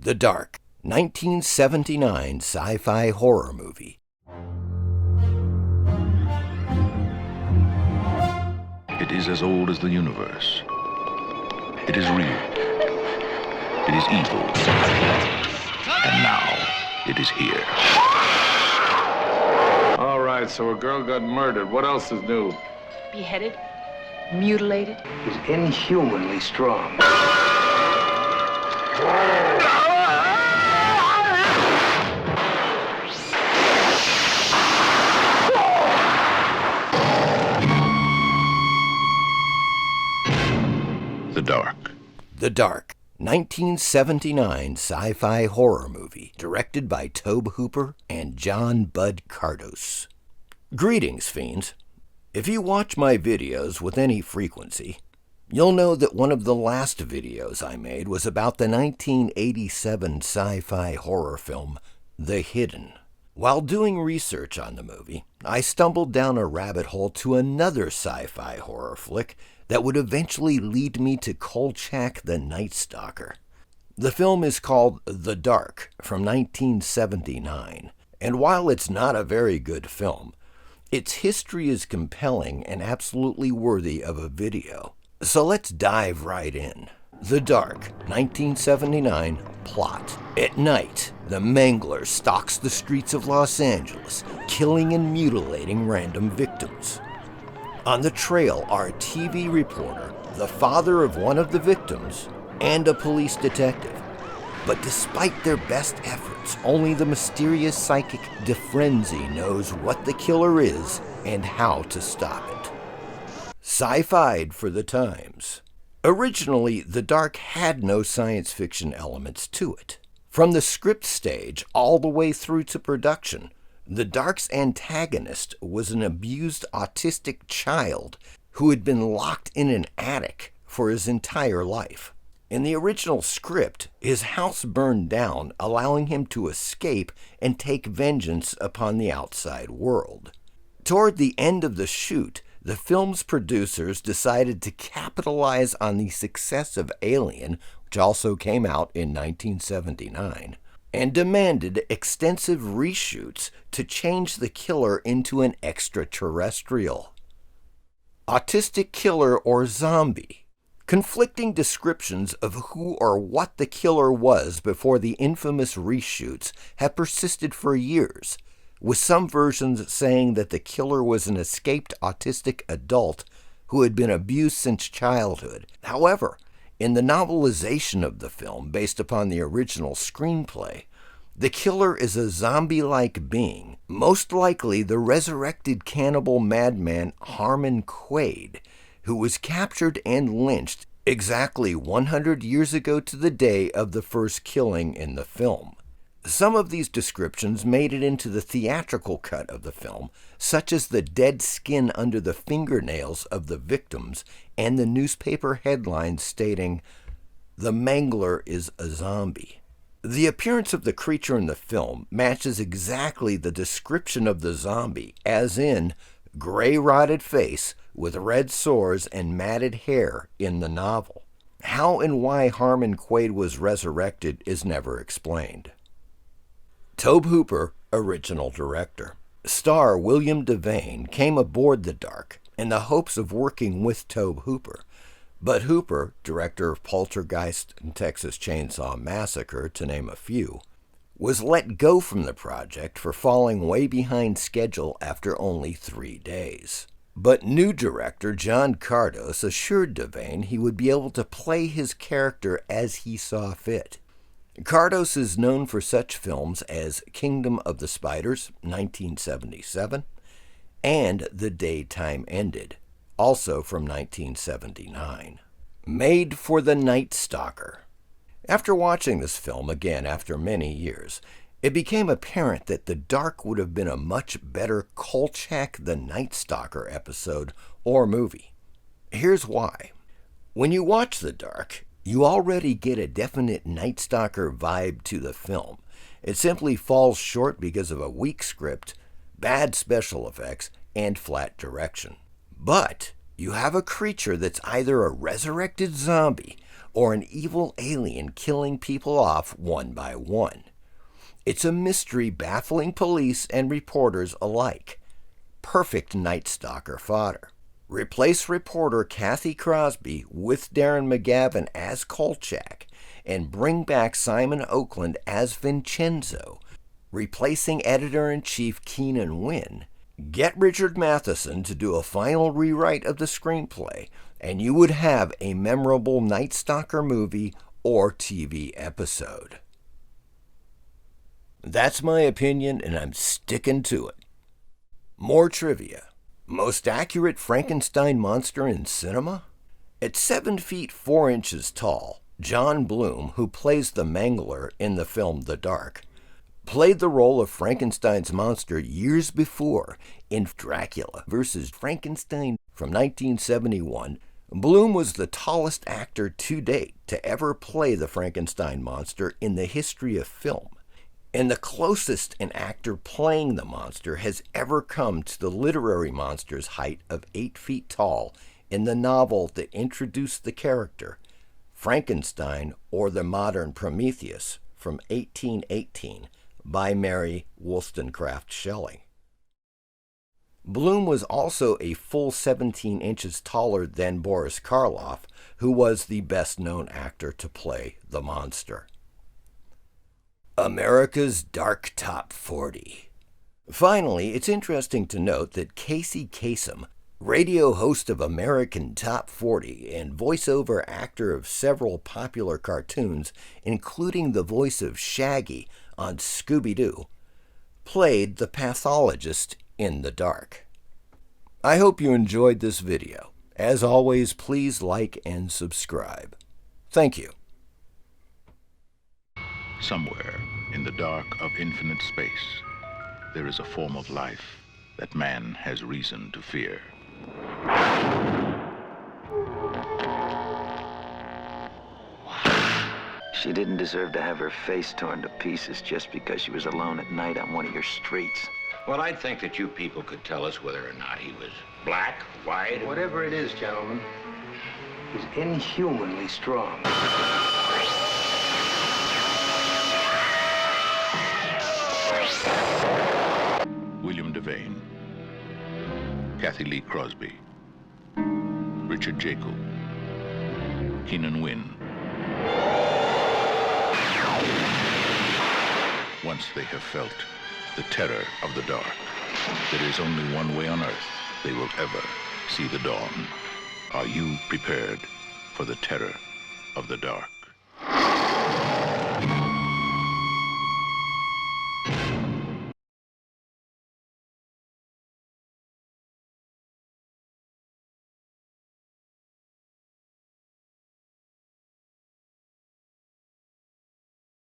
The Dark, 1979 sci-fi horror movie. It is as old as the universe. It is real. It is evil. And now, it is here. All right, so a girl got murdered. What else is new? Beheaded, mutilated. He's inhumanly strong. The Dark. The Dark, 1979 sci-fi horror movie, directed by Tobe Hooper and John Bud Cardos. Greetings, fiends. If you watch my videos with any frequency, you'll know that one of the last videos I made was about the 1987 sci-fi horror film, The Hidden. While doing research on the movie, I stumbled down a rabbit hole to another sci-fi horror flick that would eventually lead me to Kolchak the Night Stalker. The film is called The Dark from 1979, and while it's not a very good film, its history is compelling and absolutely worthy of a video. So let's dive right in. The Dark, 1979, plot. At night, the Mangler stalks the streets of Los Angeles, killing and mutilating random victims. On the trail are a TV reporter, the father of one of the victims, and a police detective. But despite their best efforts, only the mysterious psychic DeFrenzy knows what the killer is and how to stop it. Sci-fi'd for the times. Originally, The Dark had no science fiction elements to it. From the script stage all the way through to production, The Dark's antagonist was an abused autistic child who had been locked in an attic for his entire life. In the original script, his house burned down, allowing him to escape and take vengeance upon the outside world. Toward the end of the shoot, the film's producers decided to capitalize on the success of Alien, which also came out in 1979, and demanded extensive reshoots to change the killer into an extraterrestrial. Autistic killer or zombie. Conflicting descriptions of who or what the killer was before the infamous reshoots have persisted for years, with some versions saying that the killer was an escaped autistic adult who had been abused since childhood. However, in the novelization of the film based upon the original screenplay, the killer is a zombie-like being, most likely the resurrected cannibal madman Harmon Quaid, who was captured and lynched exactly 100 years ago to the day of the first killing in the film. Some of these descriptions made it into the theatrical cut of the film, such as the dead skin under the fingernails of the victims and the newspaper headlines stating, "The Mangler is a zombie." The appearance of the creature in the film matches exactly the description of the zombie, as in gray rotted face with red sores and matted hair in the novel. How and why Harmon Quaid was resurrected is never explained. Tobe Hooper, original director. Star William Devane came aboard The Dark in the hopes of working with Tobe Hooper, but Hooper, director of Poltergeist and Texas Chainsaw Massacre, to name a few, was let go from the project for falling way behind schedule after only 3 days. But new director John Cardos assured Devane he would be able to play his character as he saw fit. Cardos is known for such films as Kingdom of the Spiders, 1977, and The Day Time Ended, also from 1979. Made for the Night Stalker. After watching this film again after many years, it became apparent that The Dark would have been a much better Kolchak the Night Stalker episode or movie. Here's why. When you watch The Dark, you already get a definite Night Stalker vibe to the film. It simply falls short because of a weak script, bad special effects, and flat direction. But you have a creature that's either a resurrected zombie or an evil alien killing people off one by one. It's a mystery baffling police and reporters alike. Perfect Night Stalker fodder. Replace reporter Kathy Crosby with Darren McGavin as Kolchak, and bring back Simon Oakland as Vincenzo, replacing editor-in-chief Keenan Wynn. Get Richard Matheson to do a final rewrite of the screenplay, and you would have a memorable Night Stalker movie or TV episode. That's my opinion, and I'm sticking to it. More trivia. Most accurate Frankenstein monster in cinema? At 7 feet 4 inches tall, John Bloom, who plays the Mangler in the film The Dark, played the role of Frankenstein's monster years before in Dracula vs. Frankenstein from 1971. Bloom was the tallest actor to date to ever play the Frankenstein monster in the history of film, and the closest an actor playing the monster has ever come to the literary monster's height of 8 feet tall in the novel that introduced the character, Frankenstein or the Modern Prometheus, from 1818 by Mary Wollstonecraft Shelley. Bloom was also a full 17 inches taller than Boris Karloff, who was the best-known actor to play the monster. America's Dark Top 40. Finally, it's interesting to note that Casey Kasem, radio host of American Top 40 and voiceover actor of several popular cartoons, including the voice of Shaggy on Scooby-Doo, played the pathologist in The Dark. I hope you enjoyed this video. As always, please like and subscribe. Thank you. Somewhere in the dark of infinite space, there is a form of life that man has reason to fear. She didn't deserve to have her face torn to pieces just because she was alone at night on one of your streets. Well, I'd think that you people could tell us whether or not he was black, white, or... Whatever it is, gentlemen, he's inhumanly strong. William Devane, Kathy Lee Crosby, Richard Jacob, Keenan Wynn. Once they have felt the terror of the dark, there is only one way on earth they will ever see the dawn. Are you prepared for the terror of the dark?